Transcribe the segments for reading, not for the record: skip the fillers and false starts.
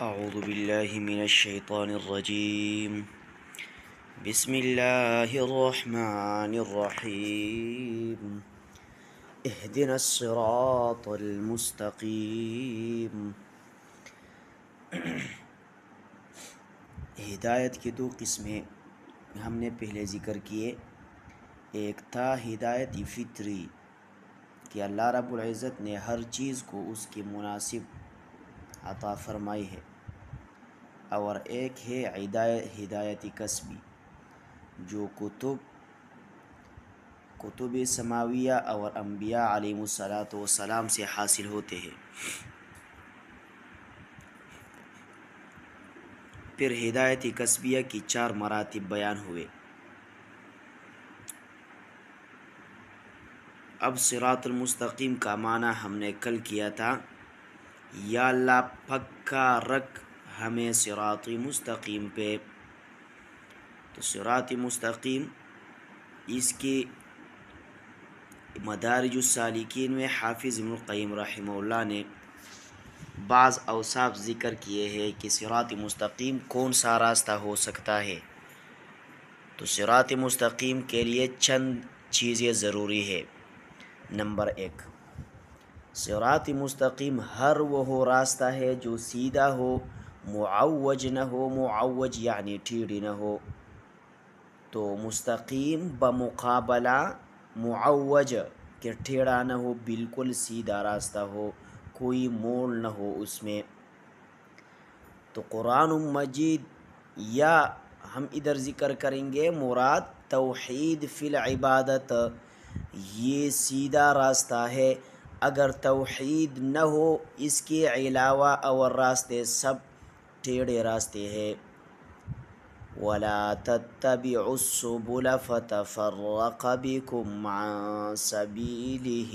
أعوذ بالله من الشيطان الرجيم. بسم الله الرحمن الرحيم. اهدنا الصراط المستقيم. ہدایت کی دو قسمیں ہم نے پہلے ذکر کیے. ایک تھا ہدایت فطری کہ اللہ رب العزت نے ہر چیز کو اس کے مناسب عطا فرمائی ہے، اور ایک ہے ہدایت کسبی جو کتب سماویہ اور انبیاء علیہ السلام سے حاصل ہوتے ہیں. پھر ہدایت کسبیہ کی 4 مراتب بیان ہوئے. اب صراط المستقیم کا معنی ہم نے کل کیا تھا، یا اللہ پکا رکھ ہمیں صراط مستقیم پہ. تو صراط مستقیم اس کی مدارج السالکین میں حافظ ابن القیم رحمہ اللہ نے بعض اوصاف ذکر کیے ہیں کہ صراط مستقیم کون سا راستہ ہو سکتا ہے. تو صراط مستقیم کے لیے چند چیزیں ضروری ہے. نمبر 1، صراط مستقیم ہر وہ راستہ ہے جو سیدھا ہو، معوج نہ ہو. معوج یعنی ٹیڑھی نہ ہو. تو مستقیم بمقابلہ معوج کہ ٹیڑھا نہ ہو، بالکل سیدھا راستہ ہو، کوئی موڑ نہ ہو اس میں. تو قرآن مجید یا ہم ادھر ذکر کریں گے مراد توحید فی العبادت، یہ سیدھا راستہ ہے. اگر توحید نہ ہو اس کے علاوہ اور راستے سب ٹیڑھے راستے ہیں. وَلَا تَتَّبِعُوا السُّبُلَ فَتَفَرَّقَ بِكُمْ عَنْ سَبِيلِهِ.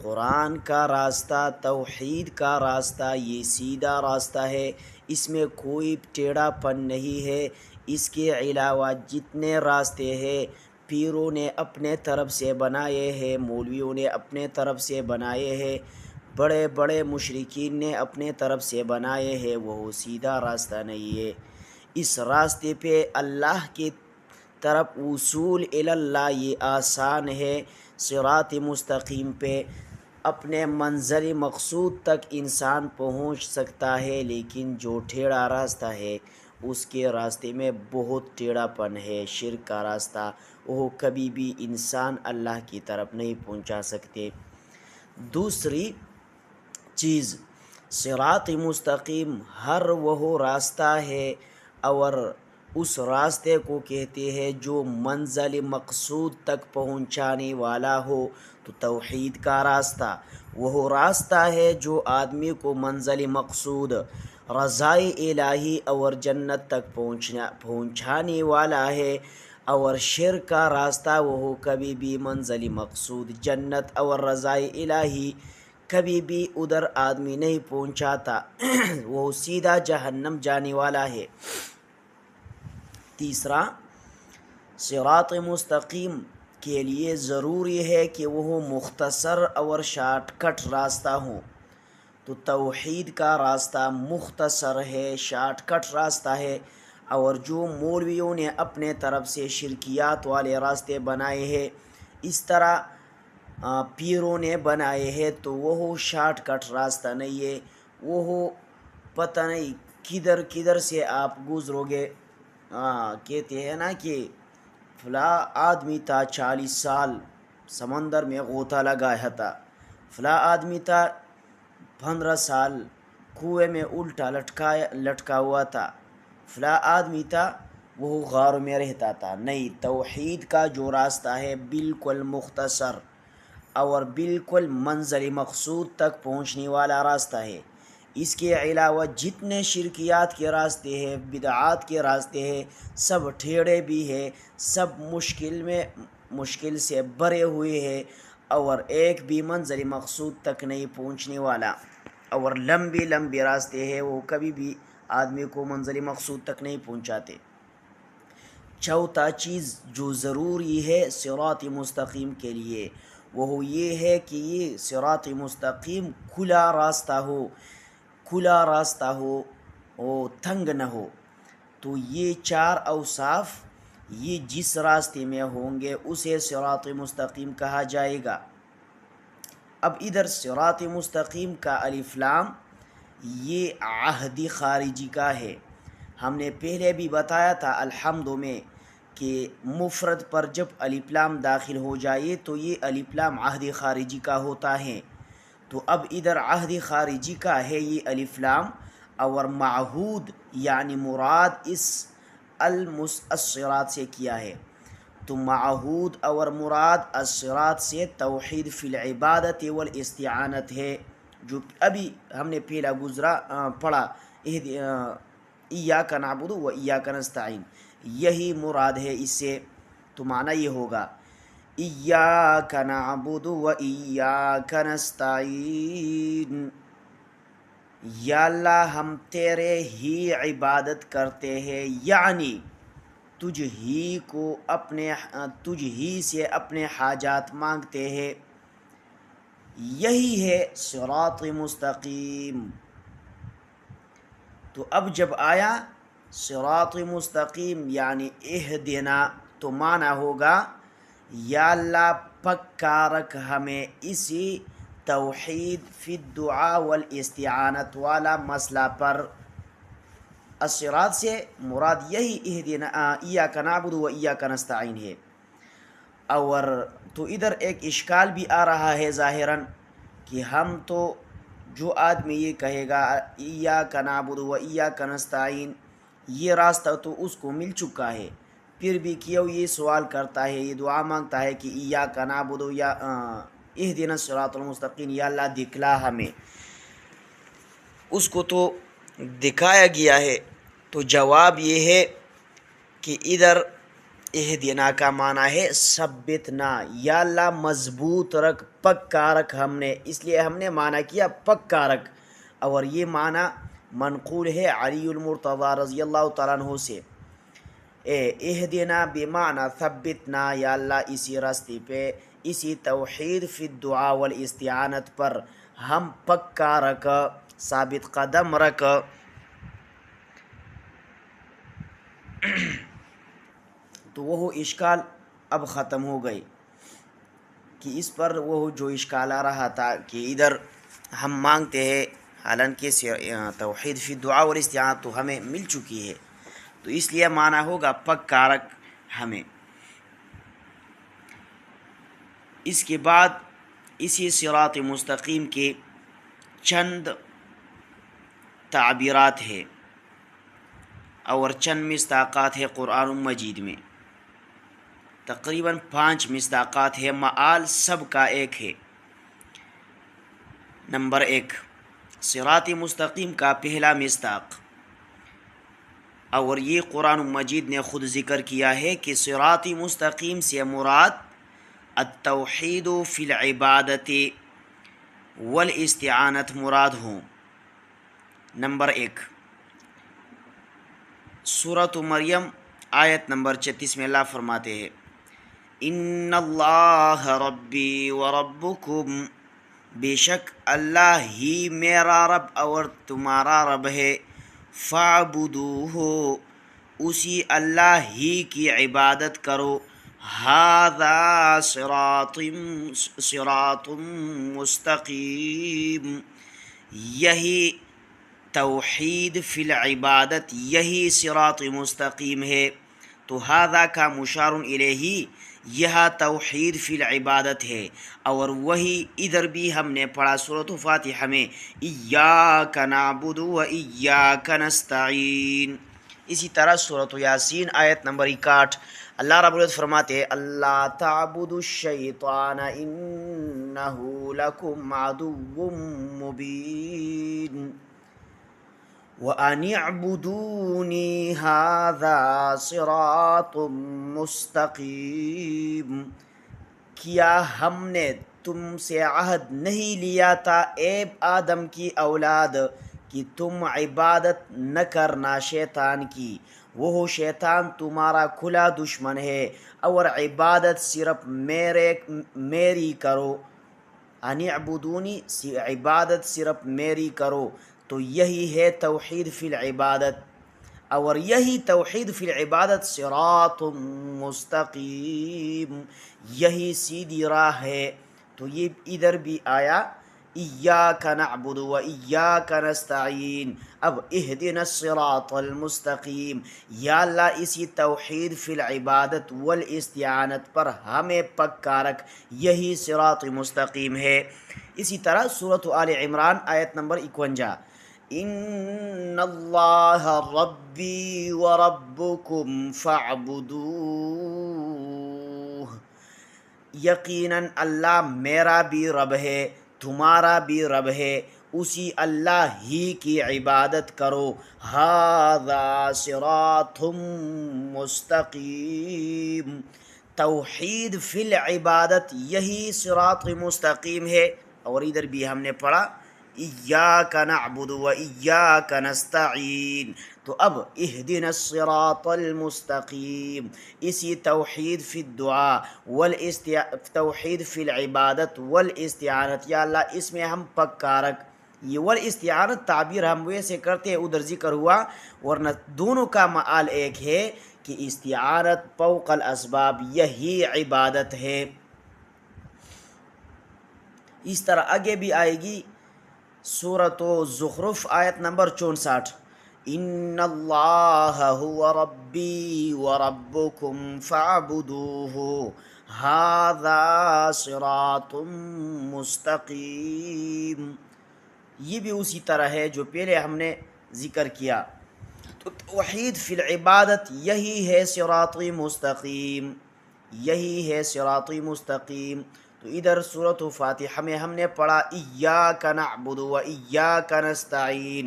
قرآن کا راستہ، توحید کا راستہ، یہ سیدھا راستہ ہے، اس میں کوئی ٹیڑھا پن نہیں ہے. اس کے علاوہ جتنے راستے ہیں پیروں نے اپنے طرف سے بنائے ہیں، مولویوں نے اپنے طرف سے بنائے ہیں، بڑے بڑے مشرکین نے اپنے طرف سے بنائے ہیں، وہ سیدھا راستہ نہیں ہے. اس راستے پہ اللہ کی طرف وصول اللہ یہ آسان ہے. صراط مستقیم پہ اپنے منزل مقصود تک انسان پہنچ سکتا ہے، لیکن جو ٹیڑھا راستہ ہے اس کے راستے میں بہت ٹیڑھا پن ہے. شرک کا راستہ، وہ کبھی بھی انسان اللہ کی طرف نہیں پہنچا سکتے. دوسری چیز، صراط مستقیم ہر وہ راستہ ہے اور اس راستے کو کہتے ہیں جو منزل مقصود تک پہنچانے والا ہو. تو توحید کا راستہ وہ راستہ ہے جو آدمی کو منزل مقصود رضائے الہی اور جنت تک پہنچانے والا ہے. اور شرک کا راستہ وہ کبھی بھی منزل مقصود جنت اور رضائے الہی کبھی بھی ادھر آدمی نہیں پہنچاتا، وہ سیدھا جہنم جانے والا ہے. تیسرا، صراط مستقیم کے لیے ضروری ہے کہ وہ مختصر اور شارٹ کٹ راستہ ہوں. تو توحید کا راستہ مختصر ہے، شارٹ کٹ راستہ ہے، اور جو مولویوں نے اپنے طرف سے شرکیات والے راستے بنائے ہیں، اس طرح پیروں نے بنائے ہیں، تو وہ شارٹ کٹ راستہ نہیں ہے. وہ پتہ نہیں کدھر کدھر سے آپ گزرو گے. کہتے ہیں نا کہ فلاں آدمی تھا 40 سال سمندر میں غوطہ لگایا تھا، فلاں آدمی تھا 15 سال کنویں میں الٹا لٹکا ہوا تھا، فلاں آدمی تھا وہ غار میں رہتا تھا. نہیں، توحید کا جو راستہ ہے بالکل مختصر اور بالکل منزل مقصود تک پہنچنے والا راستہ ہے. اس کے علاوہ جتنے شرکیات کے راستے ہیں، بدعات کے راستے ہیں، سب ٹیڑھے بھی ہیں، سب مشکل سے بھرے ہوئے ہیں، اور ایک بھی منزل مقصود تک نہیں پہنچنے والا، اور لمبی راستے ہیں، وہ کبھی بھی آدمی کو منزل مقصود تک نہیں پہنچاتے. چوتھا چیز جو ضروری ہے صراط مستقیم کے لیے، وہ یہ ہے کہ یہ صراط مستقیم کھلا راستہ ہو. کھلا راستہ ہو اور تنگ نہ ہو، تو یہ چار اوصاف یہ جس راستے میں ہوں گے اسے صراط مستقیم کہا جائے گا۔ اب ادھر صراط مستقیم کا الف لام یہ عہدی خارجی کا ہے۔ ہم نے پہلے بھی بتایا تھا الحمد میں کہ مفرد پر جب الف لام داخل ہو جائے تو یہ الف لام عہدی خارجی کا ہوتا ہے۔ تو اب ادھر عہدی خارجی کا ہے یہ الف لام، اور معہود یعنی مراد اس الصراط سے کیا ہے، تو معہود اور مراد الصراط سے توحید فی العبادت والاستعانت ہے، جو ابھی ہم نے پہلا پڑھا ایاک نعبد و ایاک نستعین، یہی مراد ہے اس سے۔ تو معنی یہ ہوگا ایاک نعبد و ایاک نستعین، یا اللہ ہم تیرے ہی عبادت کرتے ہیں، یعنی تجھ ہی سے اپنے حاجات مانگتے ہیں، یہی ہے صراط مستقیم۔ تو اب جب آیا صراط مستقیم یعنی اہدنا، تو معنی ہوگا یا اللہ پکا رکھ ہمیں اسی توحید فی الدعاء والاستعانت والا مسئلہ پر۔ الصراط سے مراد یہی اہدنا ایاک نعبد و ایاک نستعین ہے۔ اور تو ادھر ایک اشکال بھی آ رہا ہے ظاہراً کہ ہم تو جو آدمی یہ کہے گا ایاک نعبد و ایاک نستعین، یہ راستہ تو اس کو مل چکا ہے، پھر بھی کیوں یہ سوال کرتا ہے، یہ دعا مانگتا ہے کہ ایاک نعبد یا اہدنا الصراط المستقیم، یا اللہ دکھلا ہمیں، اس کو تو دکھایا گیا ہے۔ تو جواب یہ ہے کہ ادھر اہدنا کا معنی ہے ثبتنا، یا اللہ مضبوط رکھ، پکا رکھ ہم نے، اس لیے ہم نے معنی کیا پکا رکھ، اور یہ معنی منقول ہے علی المرتضی رضی اللہ تعالیٰ عنہ سے۔ اہدنا بمعنی ثبتنا، یا اللہ اسی راستے پہ، اسی توحید فی الدعاء والاستعانت پر ہم پکا رکھ، ثابت قدم رکھ۔ تو وہ اشکال اب ختم ہو گئی کہ اس پر وہ جو اشکال آ رہا تھا کہ ادھر ہم مانگتے ہیں حالانکہ توحید فی دعا اور استعانت تو ہمیں مل چکی ہے، تو اس لیے معنی ہوگا پکا رکھ ہمیں۔ اس کے بعد اسی صراط مستقیم کے چند تعبیرات ہے اور چند مصداقات ہے قرآن مجید میں، تقریباً 5 مصداقات ہے، معال سب کا ایک ہے۔ نمبر 1، صراط مستقیم کا پہلا مصداق، اور یہ قرآن مجید نے خود ذکر کیا ہے کہ صراط مستقیم سے مراد التوحید فی العبادت والاستعانت مراد ہوں۔ نمبر 1، سورۃ مریم آیت نمبر 36 میں اللہ فرماتے ہیں ان اللہ ربی و ربکم، بے شک اللہ ہی میرا رب اور تمہارا رب ہے، فاعبدوہ، اسی اللہ ہی کی عبادت کرو، ھذا صراط مستقیم، یہی توحید فی العبادت، یہی صراط مستقیم ہے۔ تو ھذا کا مشار الیہ، یہ توحید فی العبادت ہے، اور وہی ادھر بھی ہم نے پڑھا سورۃ فاتحہ میں ایاک نعبد و ایاک نستعین۔ اسی طرح سورۃ یاسین آیت نمبر 61 اللہ رب العزت فرماتے ہیں اللہ تعبدوا الشیطان انہ لکم عدو مبین وَأَنِ اعْبُدُونِي هَذَا صِرَاطٌ مُسْتَقِيمٌ، کیا ہم نے تم سے عہد نہیں لیا تھا اے آدم کی اولاد کہ تم عبادت نہ کرنا شیطان کی، وہ شیطان تمہارا کھلا دشمن ہے، اور عبادت صرف میری کرو، ان اعبدونی، عبادت صرف میری کرو، تو یہی ہے توحید فی العبادت، اور یہی توحید فی العبادت صراط مستقیم، یہی سیدھی راہ ہے۔ تو یہ ادھر بھی آیا ایاک نعبد و ایاک نستعین، اب اہدنا الصراط المستقیم، یا اللہ اسی توحید فی العبادت والاستعانت پر ہمیں پکا رکھ، یہی صراط مستقیم ہے۔ اسی طرح سورۃ آل عمران آیت نمبر 51، ان اللہ ربی و ربکم فاعبدوہ، یقیناً اللہ میرا بھی رب ہے تمہارا بھی رب ہے، اسی اللہ ہی کی عبادت کرو۔ ھذا صراط مستقیم، توحید فی العبادت یہی صراط مستقیم ہے۔ اور ادھر بھی ہم نے پڑھا ایاک نعبد و ایاک نستعین، تو اب اہدنا الصراط المستقیم، اسی توحید فی الدعاء توحید فی العبادت والاستعانت، یا اللہ اس میں ہم پکا رکھ۔ یہ والاستعانت تعبیر ہم ویسے کرتے ہیں، ادھر ذکر ہوا، ورنہ دونوں کا معال ایک ہے کہ استعانت فوق الاسباب یہی عبادت ہے۔ اس طرح آگے بھی آئے گی سورۃ زخرف آیت نمبر 64، ان اللہ هو ربی و ربکم فاعبدوہ ھذا صراط مستقیم، یہ بھی اسی طرح ہے جو پہلے ہم نے ذکر کیا۔ تو توحید فی العبادت یہی ہے صراط مستقیم، یہی ہے صراط مستقیم۔ تو ادھر سورۃ فاتحہ میں ہم نے پڑھا ایاک نعبد و ایاک نستعین،